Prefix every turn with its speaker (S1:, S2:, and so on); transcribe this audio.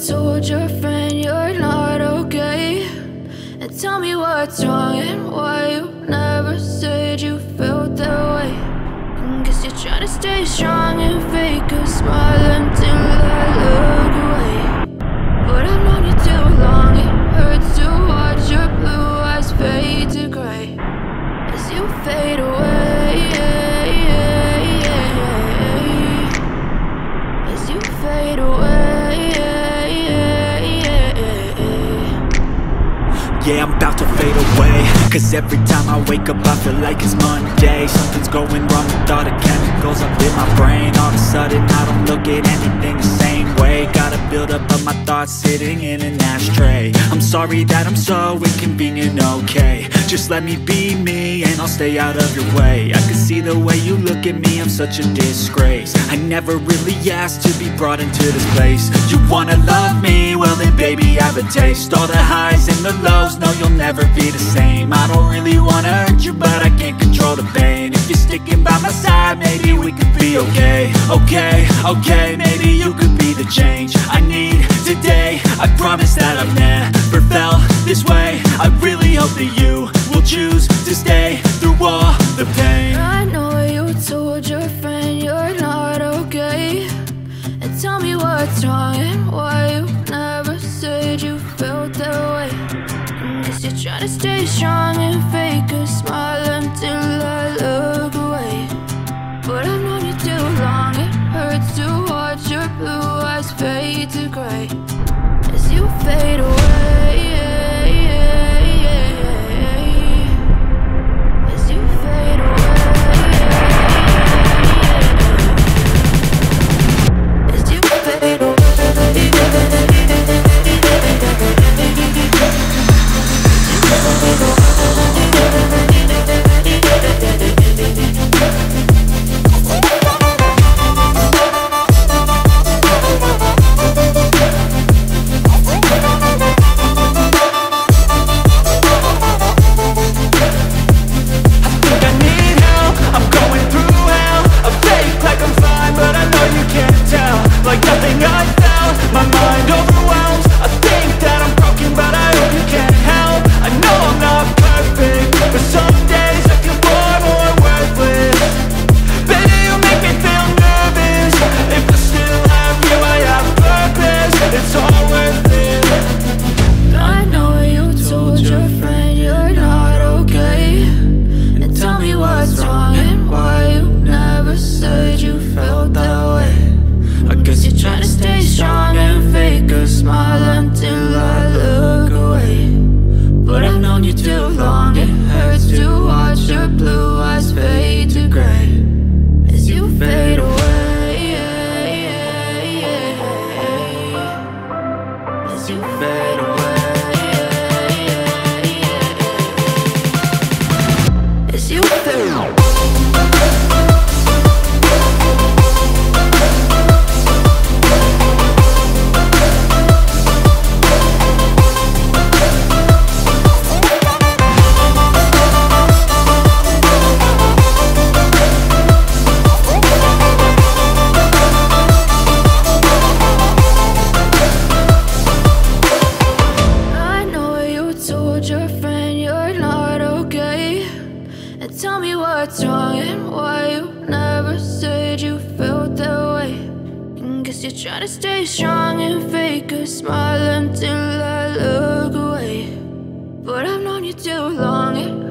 S1: told your friend you're not okay. And tell me what's wrong and why you never said you felt that way. Guess you're trying to stay strong and fake a smile until I look away. But I've known you too long, it hurts to watch your blue eyes fade to gray as you fade away, as you fade away.
S2: Yeah, I'm about to fade away, cause every time I wake up I feel like it's Monday. Something's going wrong with all the chemicals up in my brain. All of a sudden I don't look at anything the same way. Got a buildup of my thoughts sitting in an ashtray. I'm sorry that I'm so inconvenient, okay. Just let me be me and I'll stay out of your way. I can see the way you look at me, I'm such a disgrace. I never really asked to be brought into this place. You wanna love me? Well then baby I have a taste. All the highs and the lows, no you'll never be the same. I don't really wanna hurt you but I can't control the pain. If you're sticking by my side maybe we could be okay. Okay, maybe you could be the change I need today. I promise that I've never felt this way. I really hope that you will choose to stay through all the pain.
S1: I know you told your friend you're not okay. And tell me what's wrong and why you never said you felt that way. Guess you're trying to stay strong and fake a smile until I look away. But I've known you too long, it hurts to watch your blue eyes fade to gray as you fade away, as you fade away, as you fade away. Try to stay strong and fake a smile until I look away. But I've known you too long.